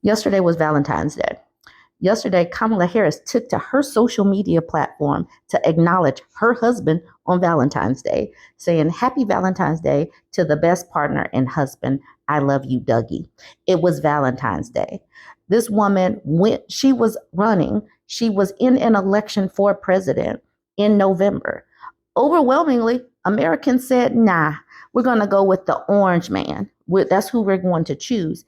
Yesterday was Valentine's Day. Yesterday, Kamala Harris took to her social media platform to acknowledge her husband on Valentine's Day, saying, "Happy Valentine's Day to the best partner and husband. I love you, Dougie." It was Valentine's Day. This woman, when she was running, she was in an election for president in November. Overwhelmingly, Americans said, nah, we're going to go with the orange man. That's who we're going to choose.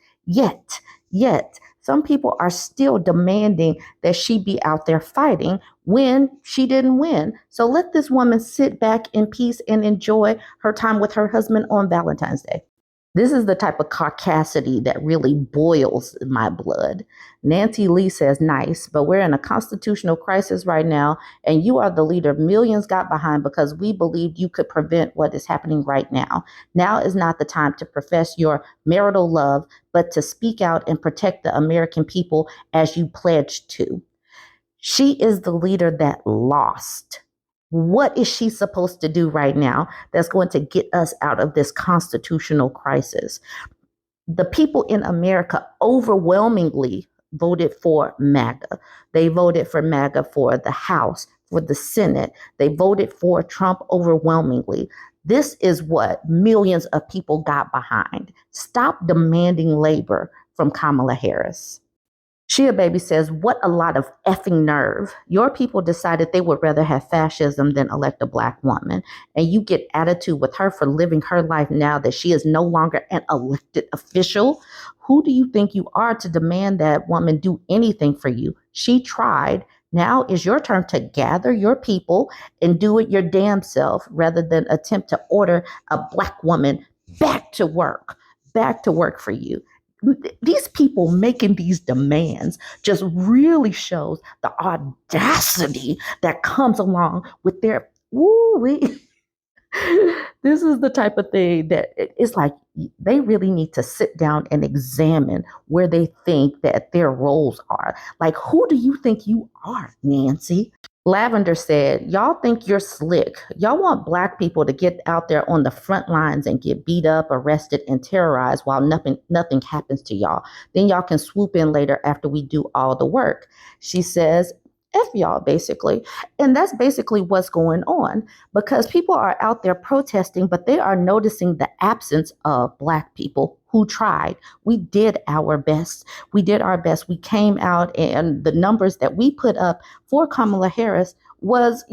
Yet, some people are still demanding that she be out there fighting when she didn't win. So let this woman sit back in peace and enjoy her time with her husband on Valentine's Day. This is the type of caucasity that really boils my blood. Nancy Lee says, nice, but we're in a constitutional crisis right now, and you are the leader millions got behind because we believed you could prevent what is happening right now. Now is not the time to profess your marital love, but to speak out and protect the American people as you pledged to. She is the leader that lost. What is she supposed to do right now that's going to get us out of this constitutional crisis? The people in America overwhelmingly voted for MAGA. They voted for MAGA for the House, for the Senate. They voted for Trump overwhelmingly. This is what millions of people got behind. Stop demanding labor from Kamala Harris. Shia Baby says, what a lot of effing nerve. Your people decided they would rather have fascism than elect a black woman. And you get attitude with her for living her life now that she is no longer an elected official. Who do you think you are to demand that woman do anything for you? She tried. Now is your turn to gather your people and do it your damn self rather than attempt to order a black woman back to work for you. These people making these demands just really shows the audacity that comes along with their this is the type of thing that it's like they really need to sit down and examine where they think that their roles are. Like, who do you think you are, Nancy? Lavender said, y'all think you're slick. Y'all want black people to get out there on the front lines and get beat up, arrested, and terrorized while nothing happens to y'all. Then y'all can swoop in later after we do all the work. She says, F y'all, basically. And that's basically what's going on because people are out there protesting, but they are noticing the absence of black people who tried. We did our best. We did our best. We came out and the numbers that we put up for Kamala Harris was,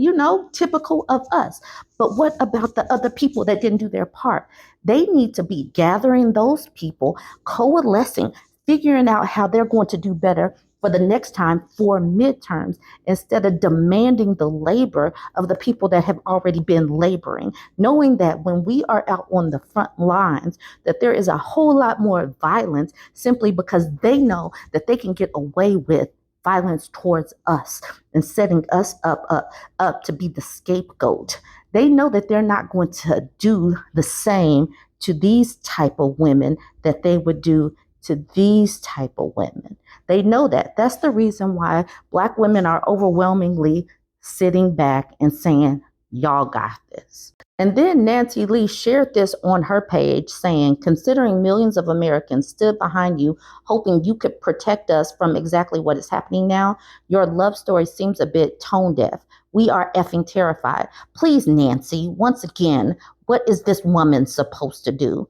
typical of us. But what about the other people that didn't do their part? They need to be gathering those people, coalescing, figuring out how they're going to do better for the next time for midterms instead of demanding the labor of the people that have already been laboring, knowing that when we are out on the front lines, that there is a whole lot more violence simply because they know that they can get away with violence towards us and setting us up to be the scapegoat. They know that they're not going to do the same to these type of women that they would do to these type of women. They know that. That's the reason why black women are overwhelmingly sitting back and saying, y'all got this. And then Nancy Lee shared this on her page saying, considering millions of Americans stood behind you, hoping you could protect us from exactly what is happening now, your love story seems a bit tone deaf. We are effing terrified. Please, Nancy, once again, what is this woman supposed to do?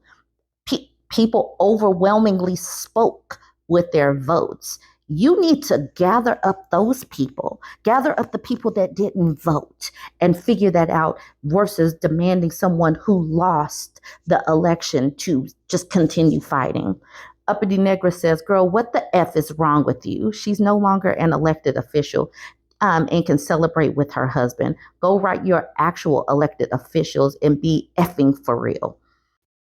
People overwhelmingly spoke with their votes. You need to gather up those people, gather up the people that didn't vote and figure that out versus demanding someone who lost the election to just continue fighting. Uppity Negra says, girl, what the F is wrong with you? She's no longer an elected official. And can celebrate with her husband. Go write your actual elected officials and be effing for real.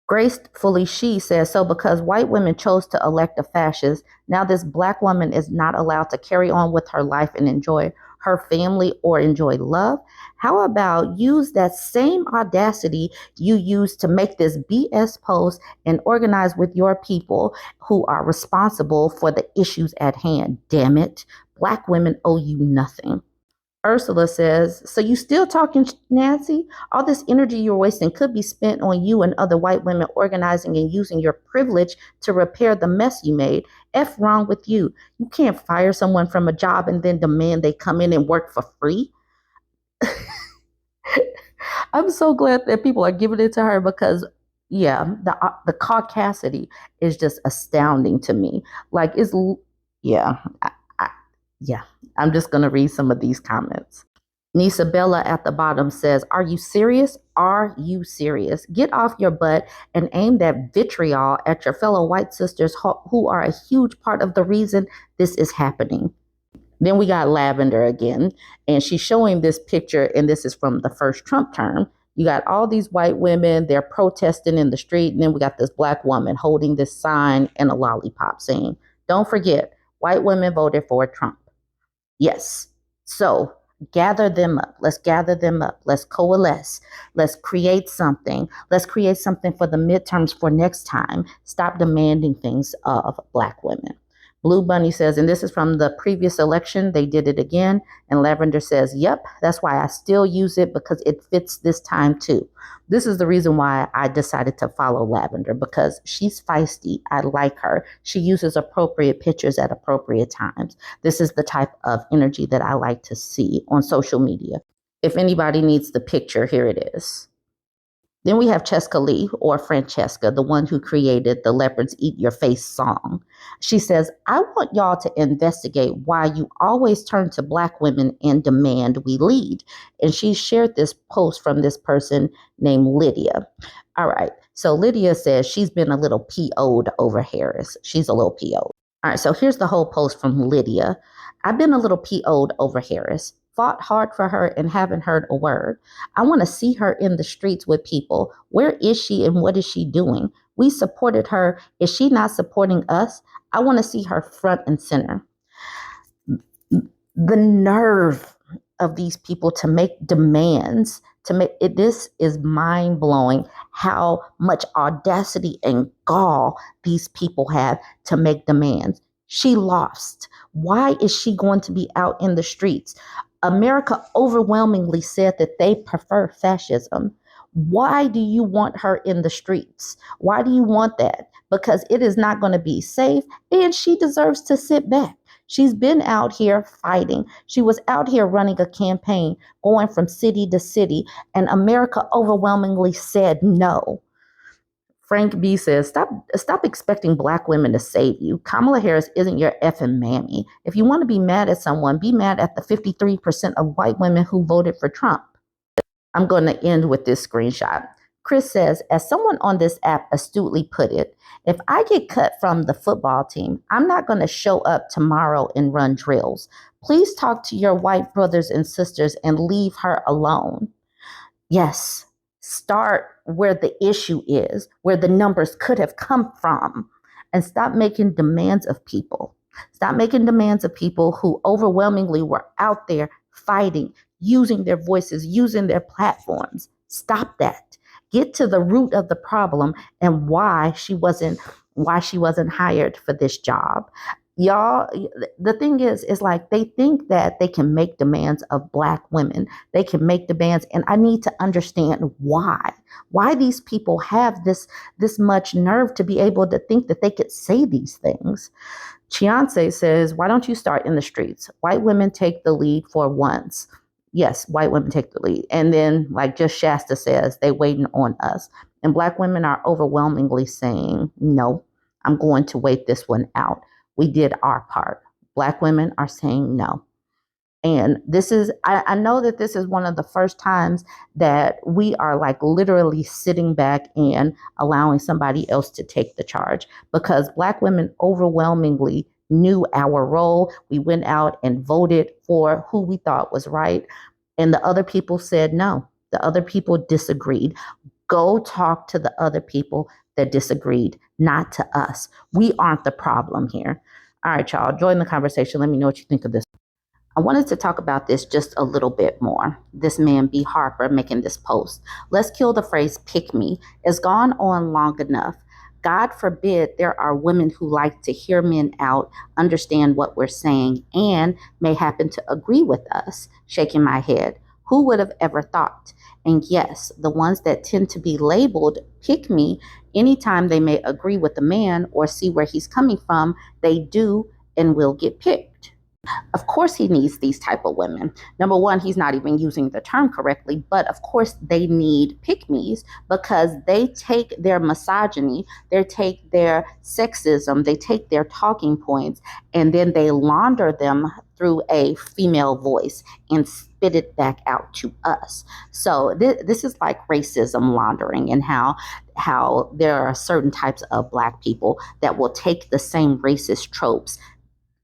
Gracefully She says, so because white women chose to elect a fascist, now this black woman is not allowed to carry on with her life and enjoy her family or enjoy love? How about use that same audacity you used to make this BS post and organize with your people who are responsible for the issues at hand? Damn it. Black women owe you nothing. Ursula says, so you still talking, Nancy? All this energy you're wasting could be spent on you and other white women organizing and using your privilege to repair the mess you made. F wrong with you. You can't fire someone from a job and then demand they come in and work for free. I'm so glad that people are giving it to her because, yeah, the Causacity is just astounding to me. Like, yeah, I, yeah. I'm just gonna read some of these comments. Nisa Bella at the bottom says, are you serious? Are you serious? Get off your butt and aim that vitriol at your fellow white sisters who are a huge part of the reason this is happening. Then we got Lavender again, and she's showing this picture, and this is from the first Trump term. You got all these white women, they're protesting in the street, and then we got this black woman holding this sign and a lollipop saying, don't forget, white women voted for Trump. Yes. So gather them up. Let's gather them up. Let's coalesce. Let's create something. Let's create something for the midterms for next time. Stop demanding things of black women. Blue Bunny says, and this is from the previous election, they did it again. And Lavender says, yep, that's why I still use it because it fits this time too. This is the reason why I decided to follow Lavender because she's feisty. I like her. She uses appropriate pictures at appropriate times. This is the type of energy that I like to see on social media. If anybody needs the picture, here it is. Then we have Cheska Lee, or Francesca, the one who created the Leopards Eat Your Face song. She says, I want y'all to investigate why you always turn to black women and demand we lead. And she shared this post from this person named Lydia. All right. So Lydia says she's been a little PO'd over Harris. She's a little PO'd. All right. So here's the whole post from Lydia. I've been a little PO'd over Harris. Fought hard for her and haven't heard a word. I want to see her in the streets with people. Where is she and what is she doing? We supported her. Is she not supporting us? I want to see her front and center. The nerve of these people to make demands, this is mind-blowing how much audacity and gall these people have to make demands. She lost. Why is she going to be out in the streets? America overwhelmingly said that they prefer fascism. Why do you want her in the streets? Why do you want that? Because it is not going to be safe, and she deserves to sit back. She's been out here fighting. She was out here running a campaign, going from city to city, and America overwhelmingly said no. Frank B says, stop expecting black women to save you. Kamala Harris isn't your effing mammy. If you want to be mad at someone, be mad at the 53% of white women who voted for Trump. I'm going to end with this screenshot. Chris says, as someone on this app astutely put it, if I get cut from the football team, I'm not going to show up tomorrow and run drills. Please talk to your white brothers and sisters and leave her alone. Yes. Start where the issue is, where the numbers could have come from, and stop making demands of people. Stop making demands of people who overwhelmingly were out there fighting, using their voices, using their platforms. Stop that. Get to the root of the problem and why she wasn't hired for this job. Y'all, the thing is like they think that they can make demands of black women. They can make demands, and I need to understand why these people have this much nerve to be able to think that they could say these things. Chiance says, why don't you start in the streets? White women take the lead for once. Yes, white women take the lead. And then, like just Shasta says, they waiting on us. And black women are overwhelmingly saying, no, I'm going to wait this one out. We did our part. Black women are saying no. And this is, I know that this is one of the first times that we are like literally sitting back and allowing somebody else to take the charge, because black women overwhelmingly knew our role. We went out and voted for who we thought was right. And the other people said no. The other people disagreed. Go talk to the other people that disagreed, not to us. We aren't the problem here. All right, y'all, join the conversation. Let me know what you think of this. I wanted to talk about this just a little bit more. This man, B. Harper, making this post. Let's kill the phrase pick me. It's gone on long enough. God forbid there are women who like to hear men out, understand what we're saying, and may happen to agree with us. Shaking my head. Who would have ever thought? And yes, the ones that tend to be labeled pick me, anytime they may agree with the man or see where he's coming from, they do and will get picked. Of course he needs these type of women. Number one, he's not even using the term correctly, but of course they need pick-me's because they take their misogyny, they take their sexism, they take their talking points, and then they launder them through a female voice and spit it back out to us. So this is like racism laundering, and how there are certain types of Black people that will take the same racist tropes,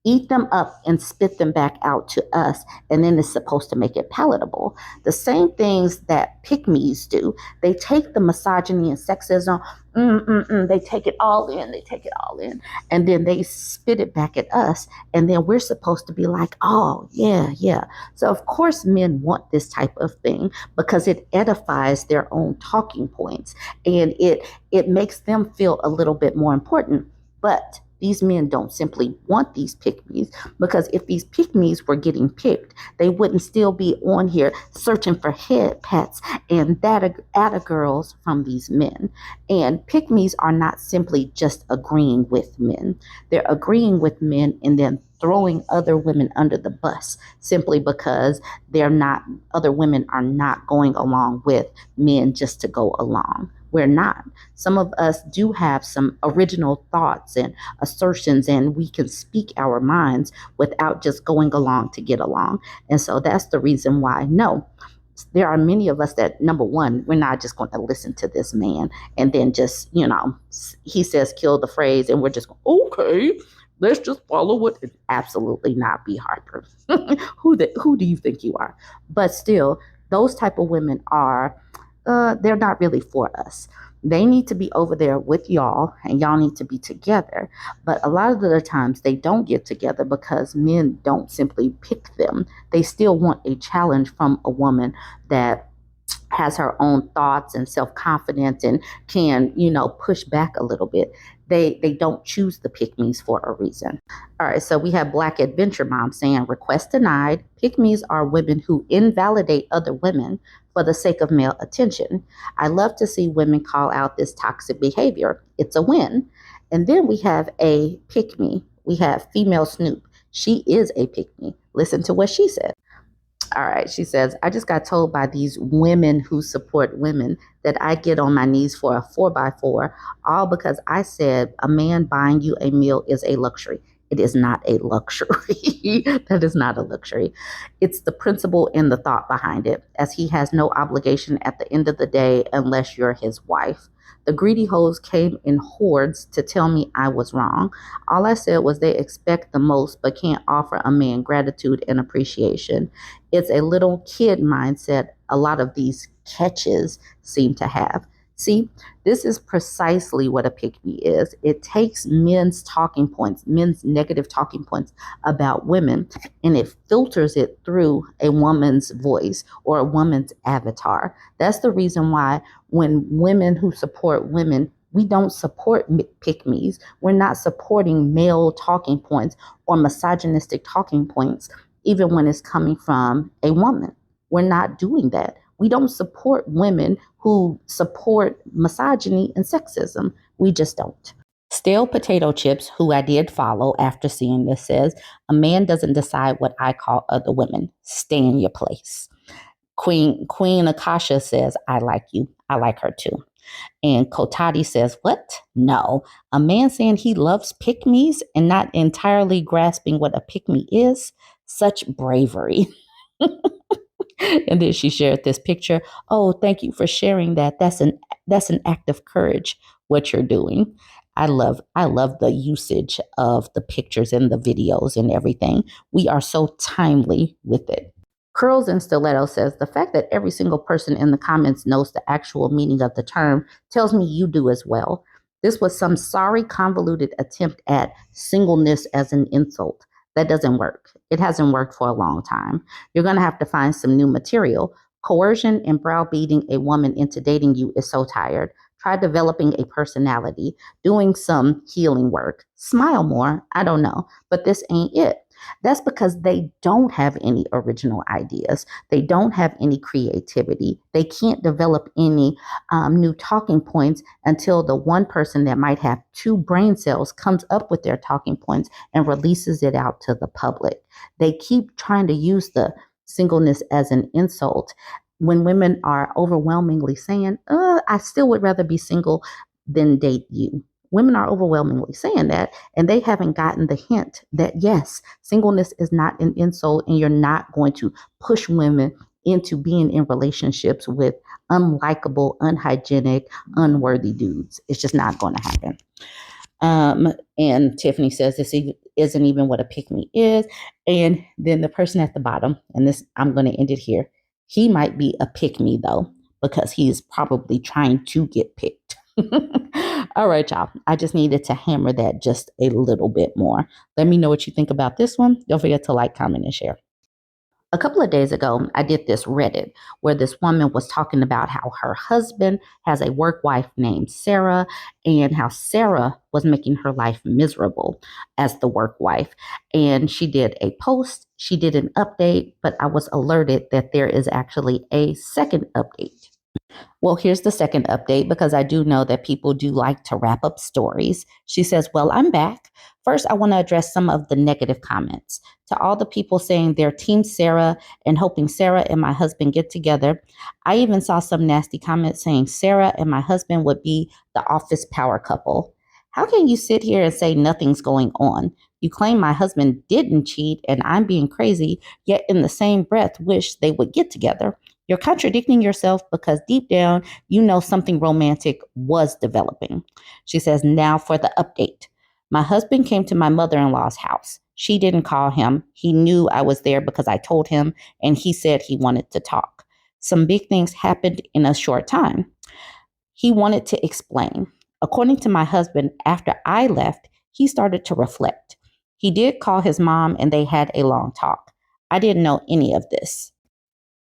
eat them up and spit them back out to us, and then it's supposed to make it palatable. The same things that pick-me's do. They take the misogyny and sexism, they take it all in, and then they spit it back at us, and then we're supposed to be like, oh, yeah. So of course men want this type of thing because it edifies their own talking points, and it makes them feel a little bit more important. But these men don't simply want these pick-me's, because if these pick-me's were getting picked, they wouldn't still be on here searching for head pats and atta girls from these men. And pick-me's are not simply just agreeing with men. They're agreeing with men and then throwing other women under the bus simply because other women are not going along with men just to go along. We're not. Some of us do have some original thoughts and assertions, and we can speak our minds without just going along to get along. And so that's the reason why, no, there are many of us that, number one, we're not just going to listen to this man and then just, he says kill the phrase and we're just going, okay, let's just follow it. Absolutely not, B. Harper. Who do you think you are? But still, those type of women are, they're not really for us. They need to be over there with y'all, and y'all need to be together. But a lot of the times they don't get together because men don't simply pick them. They still want a challenge from a woman that has her own thoughts and self-confidence and can, push back a little bit. They don't choose the pick-me's for a reason. All right, so we have Black Adventure Mom saying, request denied. Pick-me's are women who invalidate other women for the sake of male attention. I love to see women call out this toxic behavior. It's a win. And then we have a pick-me. We have female Snoop. She is a pick-me. Listen to what she said. All right, she says, I just got told by these women who support women that I get on my knees for a 4x4, all because I said a man buying you a meal is a luxury. It is not a luxury. That is not a luxury. It's the principle and the thought behind it, as he has no obligation at the end of the day unless you're his wife. The greedy hoes came in hordes to tell me I was wrong. All I said was they expect the most but can't offer a man gratitude and appreciation. It's a little kid mindset a lot of these catches seem to have. See, this is precisely what a pick-me is. It takes men's talking points, men's negative talking points about women, and it filters it through a woman's voice or a woman's avatar. That's the reason why when women who support women, we don't support pick-me's. We're not supporting male talking points or misogynistic talking points, even when it's coming from a woman. We're not doing that. We don't support women who support misogyny and sexism. We just don't. Stale Potato Chips, who I did follow after seeing this, says, a man doesn't decide what I call other women. Stay in your place. Queen Akasha says, I like you. I like her too. And Kotati says, what? No. A man saying he loves pick-me's and not entirely grasping what a pick-me is? Such bravery. And then she shared this picture. Oh, thank you for sharing that. That's an act of courage, what you're doing. I love the usage of the pictures and the videos and everything. We are so timely with it. Curls and Stiletto says, the fact that every single person in the comments knows the actual meaning of the term tells me you do as well. This was some sorry, convoluted attempt at singleness as an insult. That doesn't work. It hasn't worked for a long time. You're going to have to find some new material. Coercion and browbeating a woman into dating you is so tired. Try developing a personality, doing some healing work, smile more. I don't know, but this ain't it. That's because they don't have any original ideas. They don't have any creativity. They can't develop any new talking points until the one person that might have two brain cells comes up with their talking points and releases it out to the public. They keep trying to use the singleness as an insult when women are overwhelmingly saying, I still would rather be single than date you. Women are overwhelmingly saying that, and they haven't gotten the hint that yes, singleness is not an insult, and you're not going to push women into being in relationships with unlikable, unhygienic, unworthy dudes. It's just not going to happen. And Tiffany says this isn't even what a pick me is. And then the person at the bottom, and this, I'm going to end it here. He might be a pick me though, because he is probably trying to get picked. All right, y'all. I just needed to hammer that just a little bit more. Let me know what you think about this one. Don't forget to like, comment, and share. A couple of days ago, I did this Reddit where this woman was talking about how her husband has a work wife named Sarah and how Sarah was making her life miserable as the work wife. And she did a post, she did an update, but I was alerted that there is actually a second update. Well, here's the second update because I do know that people do like to wrap up stories. She says, well, I'm back. First, I want to address some of the negative comments. To all the people saying they're Team Sarah and hoping Sarah and my husband get together, I even saw some nasty comments saying Sarah and my husband would be the office power couple. How can you sit here and say nothing's going on? You claim my husband didn't cheat and I'm being crazy, yet in the same breath wish they would get together. You're contradicting yourself because deep down, you know something romantic was developing. She says, now for the update. My husband came to my mother-in-law's house. She didn't call him. He knew I was there because I told him, and he said he wanted to talk. Some big things happened in a short time. He wanted to explain. According to my husband, after I left, he started to reflect. He did call his mom and they had a long talk. I didn't know any of this.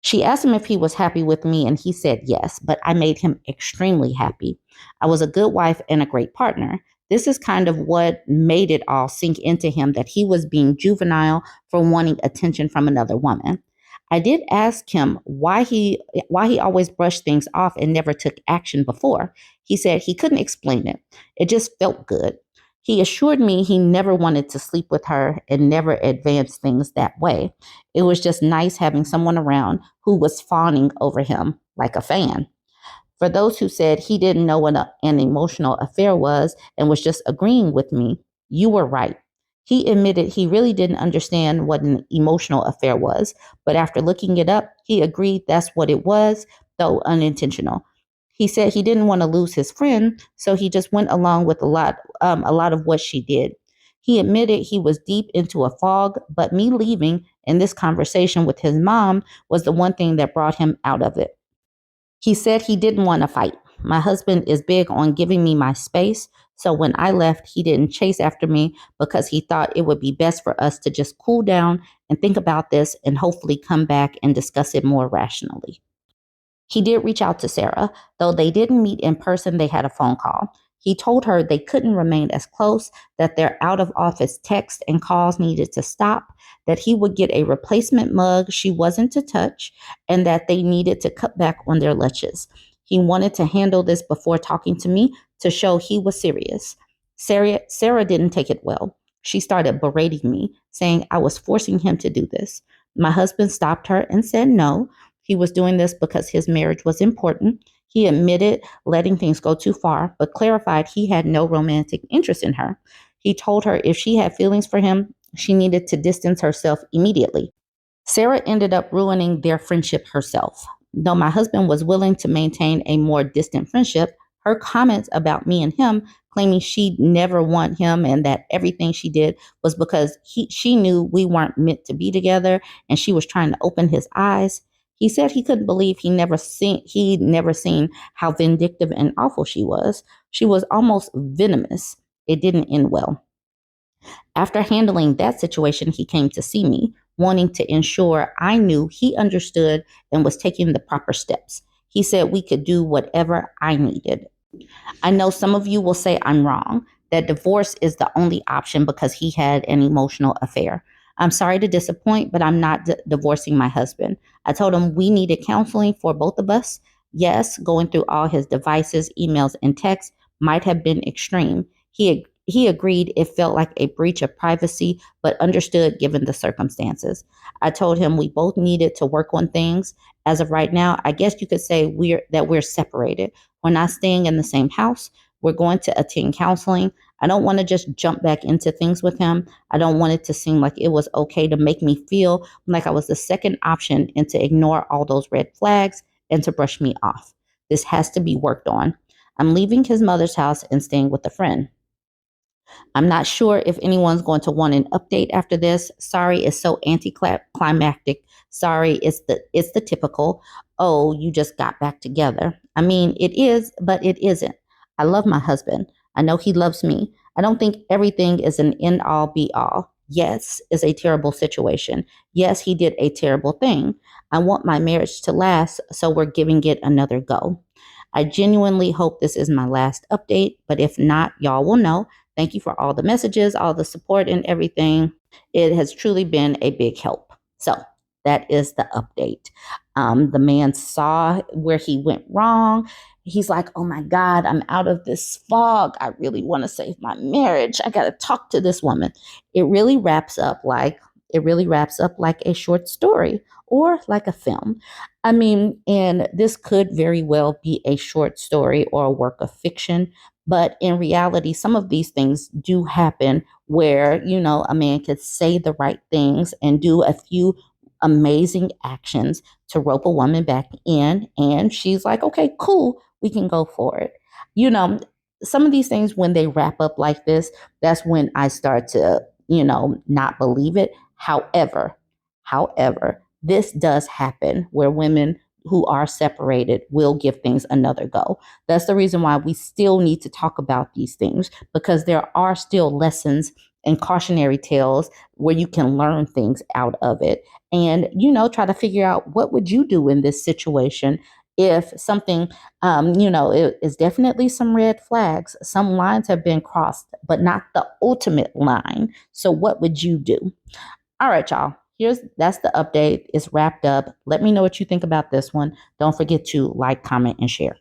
She asked him if he was happy with me, and he said yes, but I made him extremely happy. I was a good wife and a great partner. This is kind of what made it all sink into him that he was being juvenile for wanting attention from another woman. I did ask him why he always brushed things off and never took action before. He said he couldn't explain it. It just felt good. He assured me he never wanted to sleep with her and never advanced things that way. It was just nice having someone around who was fawning over him like a fan. For those who said he didn't know what an emotional affair was and was just agreeing with me, you were right. He admitted he really didn't understand what an emotional affair was, but after looking it up, he agreed that's what it was, though unintentional. He said he didn't want to lose his friend, so he just went along with a lot of what she did. He admitted he was deep into a fog, but me leaving and this conversation with his mom was the one thing that brought him out of it. He said he didn't want to fight. My husband is big on giving me my space, so when I left, he didn't chase after me because he thought it would be best for us to just cool down and think about this and hopefully come back and discuss it more rationally. He did reach out to Sarah, though they didn't meet in person, they had a phone call. He told her they couldn't remain as close, that their out of office texts and calls needed to stop, that he would get a replacement mug she wasn't to touch, and that they needed to cut back on their lunches. He wanted to handle this before talking to me to show he was serious. Sarah didn't take it well. She started berating me, saying I was forcing him to do this. My husband stopped her and said no. He was doing this because his marriage was important. He admitted letting things go too far, but clarified he had no romantic interest in her. He told her if she had feelings for him, she needed to distance herself immediately. Sarah ended up ruining their friendship herself. Though my husband was willing to maintain a more distant friendship, her comments about me and him, claiming she'd never want him and that everything she did was because she knew we weren't meant to be together and she was trying to open his eyes. He said he couldn't believe he'd never seen how vindictive and awful she was. She was almost venomous. It didn't end well. After handling that situation, he came to see me, wanting to ensure I knew he understood and was taking the proper steps. He said we could do whatever I needed. I know some of you will say I'm wrong, that divorce is the only option because he had an emotional affair. I'm sorry to disappoint, but I'm not divorcing my husband. I told him we needed counseling for both of us. Yes, going through all his devices, emails, and texts might have been extreme. He agreed it felt like a breach of privacy, but understood given the circumstances. I told him we both needed to work on things. As of right now, I guess you could say we're separated. We're not staying in the same house. We're going to attend counseling. I don't want to just jump back into things with him. I don't want it to seem like it was okay to make me feel like I was the second option and to ignore all those red flags and to brush me off. This has to be worked on. I'm leaving his mother's house and staying with a friend. I'm not sure if anyone's going to want an update after this. Sorry, it's so anticlimactic. Sorry, it's the typical, oh, you just got back together. I mean, it is, but it isn't. I love my husband. I know he loves me. I don't think everything is an end all be all. Yes, it's a terrible situation. Yes, he did a terrible thing. I want my marriage to last, so we're giving it another go. I genuinely hope this is my last update, but if not, y'all will know. Thank you for all the messages, all the support, and everything. It has truly been a big help. So that is the update. The man saw where he went wrong. He's like, oh my God, I'm out of this fog. I really want to save my marriage. I got to talk to this woman. It really wraps up like a short story or like a film. I mean, and this could very well be a short story or a work of fiction. But in reality, some of these things do happen where, a man could say the right things and do a few amazing actions to rope a woman back in. And she's like, okay, cool, we can go for it. You know, some of these things, when they wrap up like this, that's when I start to, not believe it. However, this does happen where women who are separated will give things another go. That's the reason why we still need to talk about these things, because there are still lessons and cautionary tales where you can learn things out of it and, try to figure out what would you do in this situation if something, it is definitely some red flags. Some lines have been crossed, but not the ultimate line. So what would you do? All right, y'all. That's the update. It's wrapped up. Let me know what you think about this one. Don't forget to like, comment, and share.